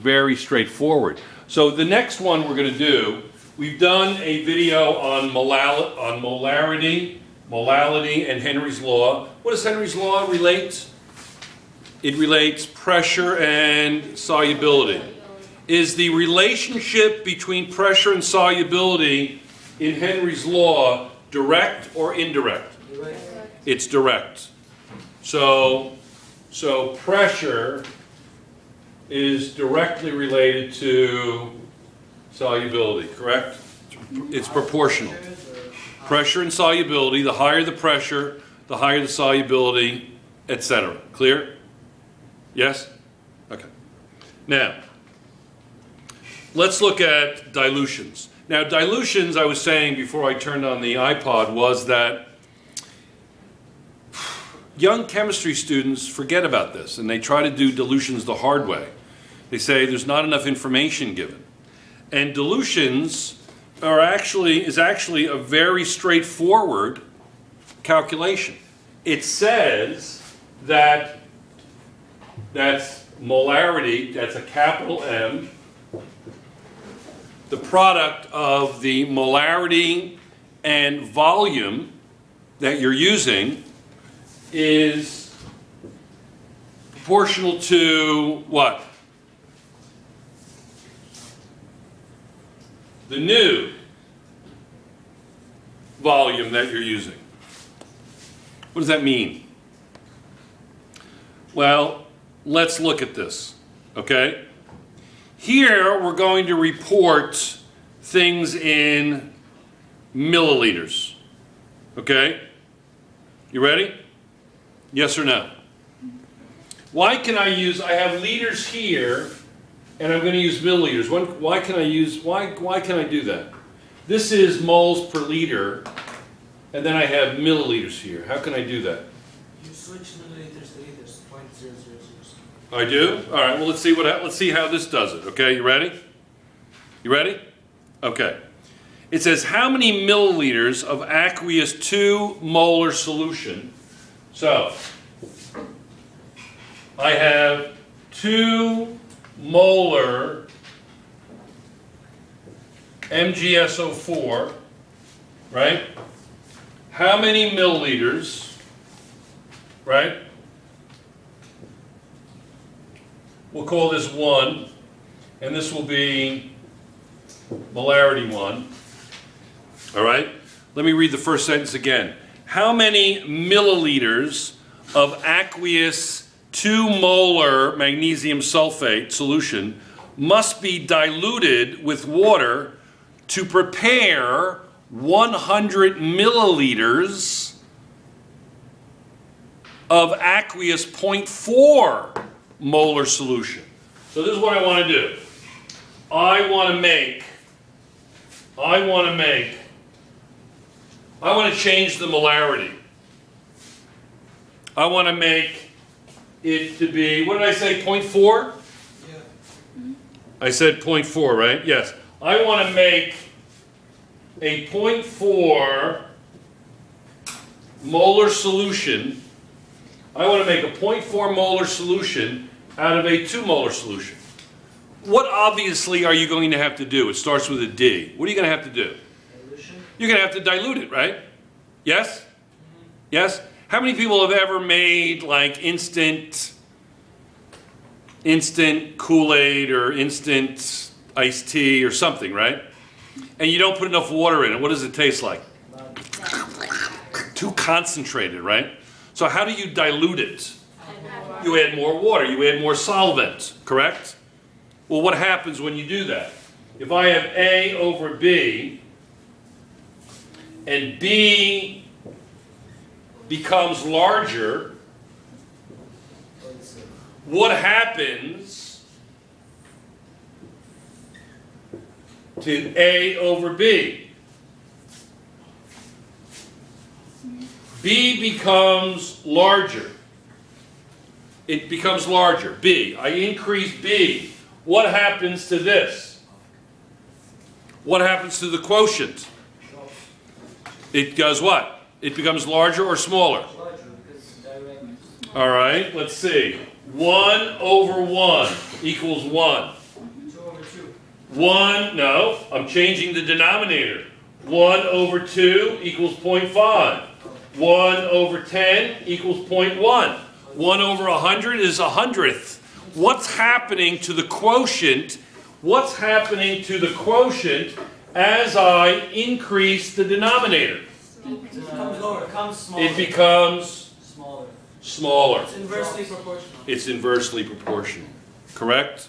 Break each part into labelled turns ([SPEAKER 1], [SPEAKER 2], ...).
[SPEAKER 1] very straightforward. So the next one we're going to do, we've done a video on molarity, and Henry's law. What does Henry's law relate? It relates pressure and solubility. Is the relationship between pressure and solubility in Henry's law direct or indirect?
[SPEAKER 2] Direct.
[SPEAKER 1] It's direct. So pressure is directly related to solubility, correct? It's proportional. Pressure and solubility, the higher the pressure, the higher the solubility, etc. Clear? Yes? Okay. Now, let's look at dilutions. Now, dilutions, I was saying before I turned on the iPod, was that young chemistry students forget about this, and they try to do dilutions the hard way. They say there's not enough information given. And dilutions is actually a very straightforward calculation. It says that that's molarity, that's a capital M. The product of the molarity and volume that you're using is proportional to what? The new volume that you're using. What does that mean? Well, let's look at this, okay? Here we're going to report things in milliliters, okay? You ready? Yes or no? Why can I have liters here, and I'm going to use milliliters. Why can I do that? This is moles per liter, and then I have milliliters here. How can I do that?
[SPEAKER 2] You switch milliliters to liters, 0.000.
[SPEAKER 1] I do? All right, well, let's see how this does it, okay? You ready? You ready? Okay. It says how many milliliters of aqueous 2 molar solution. So, I have 2 molar MgSO4, right? How many milliliters, right? We'll call this 1, and this will be molarity 1. All right? Let me read the first sentence again. How many milliliters of aqueous 2 molar magnesium sulfate solution must be diluted with water to prepare 100 milliliters of aqueous 0.4 molar solution? So this is what I want to do. I want to change the molarity. I want to make it to be, what did I say, 0.4?
[SPEAKER 2] Yeah.
[SPEAKER 1] I said 0.4, right? Yes. I want to make a 0.4 molar solution. I want to make a 0.4 molar solution out of a 2 molar solution. What obviously are you going to have to do? It starts with a D. What are you going to have to do?
[SPEAKER 2] Dilution.
[SPEAKER 1] You're going to have to dilute it, right? Yes? Mm-hmm. Yes? How many people have ever made like instant Kool-Aid or instant iced tea or something, right? And you don't put enough water in it. What does it taste like? Too concentrated, right? So how do you dilute it? You add more water. You add more solvent, correct? Well, what happens when you do that? If I have A over B, and B becomes larger, what happens to A over B? B becomes larger. It becomes larger. B. I increase B. What happens to this? What happens to the quotient? It does what? It becomes larger or smaller?
[SPEAKER 2] Larger, because direct.
[SPEAKER 1] All right, let's see. 1 over 1 equals 1.
[SPEAKER 2] 2 over 2.
[SPEAKER 1] 1, no, I'm changing the denominator. 1 over 2 equals 0.5. 1 over 10 equals 0.1. 1 over 100 is 100th. What's happening to the quotient? What's happening to the quotient as I increase the denominator?
[SPEAKER 2] It becomes lower. It becomes smaller.
[SPEAKER 1] It becomes
[SPEAKER 2] smaller.
[SPEAKER 1] smaller.
[SPEAKER 2] It's inversely proportional.
[SPEAKER 1] It's inversely proportional. Correct?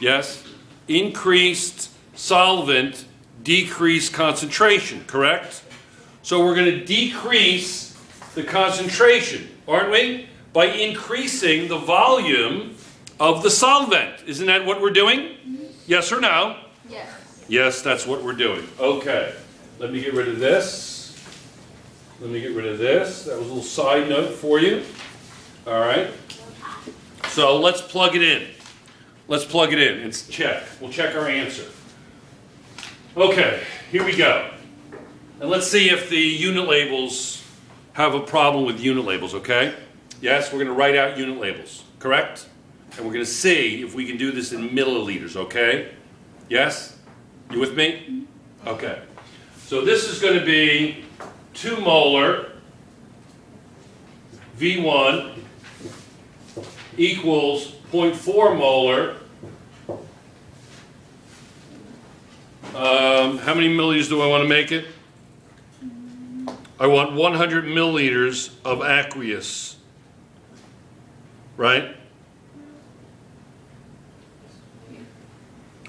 [SPEAKER 1] Yes? Increased solvent, decreased concentration. Correct? So we're going to decrease the concentration, aren't we? By increasing the volume of the solvent. Isn't that what we're doing? Yes or no?
[SPEAKER 3] Yes.
[SPEAKER 1] Yes, that's what we're doing. Okay. Let me get rid of this. Let me get rid of this. That was a little side note for you. All right. So let's plug it in. Let's plug it in and check. We'll check our answer. Okay, here we go. And let's see if the unit labels have a problem with unit labels, okay? Yes, we're going to write out unit labels, correct? And we're going to see if we can do this in milliliters, okay? Yes? You with me? Okay. So this is going to be 2 molar V1 equals 0.4 molar. How many milliliters do I want to make it? I want 100 milliliters of aqueous, right?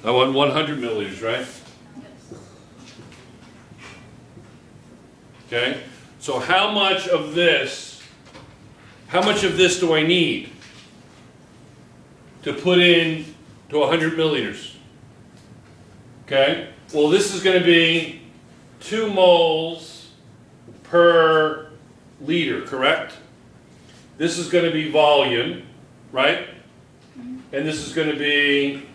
[SPEAKER 1] I want 100 milliliters, right? Okay, so how much of this do I need to put in to 100 milliliters? Okay, well this is going to be 2 moles per liter, correct? This is going to be volume, right? And this is going to be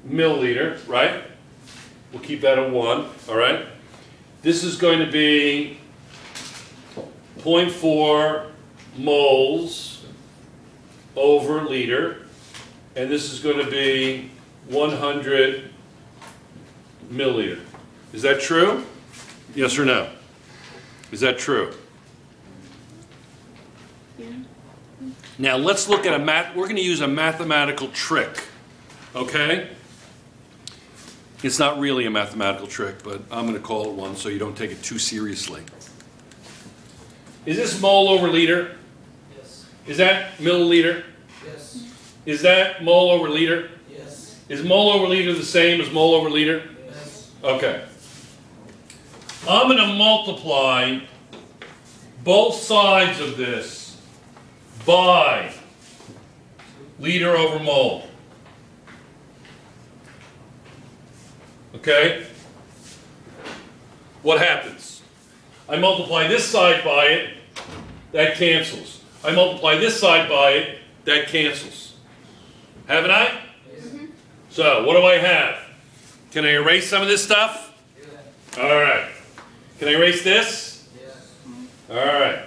[SPEAKER 1] milliliter, right? We'll keep that at 1, all right? This is going to be 0.4 moles over liter, and this is going to be 100 milliliter. Is that true? Yes or no? Is that true?
[SPEAKER 3] Yeah.
[SPEAKER 1] Now let's look at we're going to use a mathematical trick, okay? It's not really a mathematical trick, but I'm going to call it one so you don't take it too seriously. Is this mole over liter?
[SPEAKER 2] Yes.
[SPEAKER 1] Is that milliliter?
[SPEAKER 2] Yes.
[SPEAKER 1] Is that mole over liter?
[SPEAKER 2] Yes.
[SPEAKER 1] Is mole over liter the same as mole over liter?
[SPEAKER 2] Yes.
[SPEAKER 1] Okay. I'm going to multiply both sides of this by liter over mole. Okay? What happens? I multiply this side by it, that cancels. I multiply this side by it, that cancels. Haven't I?
[SPEAKER 2] Yes.
[SPEAKER 1] So, what do I have? Can I erase some of this stuff?
[SPEAKER 2] Yeah.
[SPEAKER 1] All right. Can I erase this?
[SPEAKER 2] Yes.
[SPEAKER 1] All right.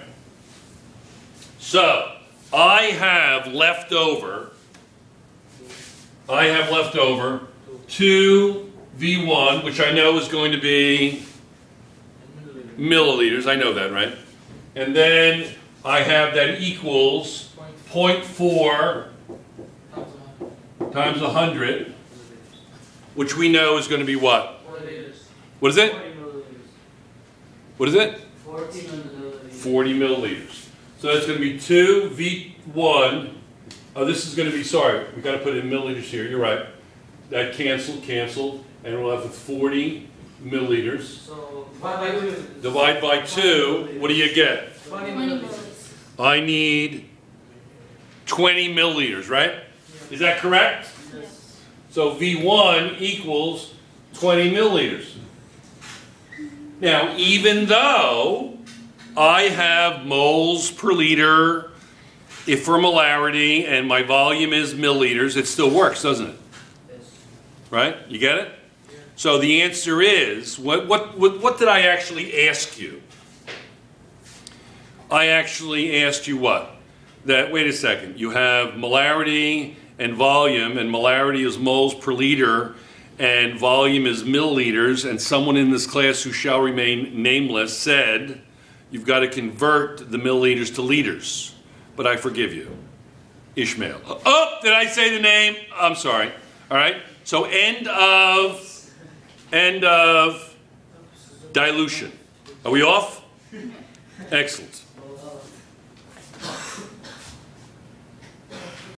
[SPEAKER 1] So, I have left over 2V1, which I know is going to be milliliters. I know that, right? And then I have that equals 0.4 times 100, which we know is going to be what?
[SPEAKER 2] 4 liters.
[SPEAKER 1] What is it?
[SPEAKER 2] 40 milliliters.
[SPEAKER 1] What is it?
[SPEAKER 2] 40 milliliters.
[SPEAKER 1] 40 milliliters. So that's going to be 2V1. Oh, this is going to be, sorry, we've got to put in milliliters here. You're right. That canceled, and we'll have 40 milliliters.
[SPEAKER 2] So divide by 2.
[SPEAKER 1] Divide by 2, what do you get?
[SPEAKER 2] 20
[SPEAKER 3] 20
[SPEAKER 2] milliliters.
[SPEAKER 3] milliliters.
[SPEAKER 1] I need 20 milliliters, right? Is that correct?
[SPEAKER 2] Yes.
[SPEAKER 1] So V1 equals 20 milliliters. Now, even though I have moles per liter for molarity and my volume is milliliters, it still works, doesn't it?
[SPEAKER 2] Yes.
[SPEAKER 1] Right? You get it?
[SPEAKER 2] Yeah.
[SPEAKER 1] So the answer is, what did I actually ask you? I actually asked you what? that, wait a second, you have molarity and volume, and molarity is moles per liter, and volume is milliliters, and someone in this class who shall remain nameless said, you've got to convert the milliliters to liters. But I forgive you. Ishmael. Oh, did I say the name? I'm sorry. All right. So end of dilution. Are we off? Excellent.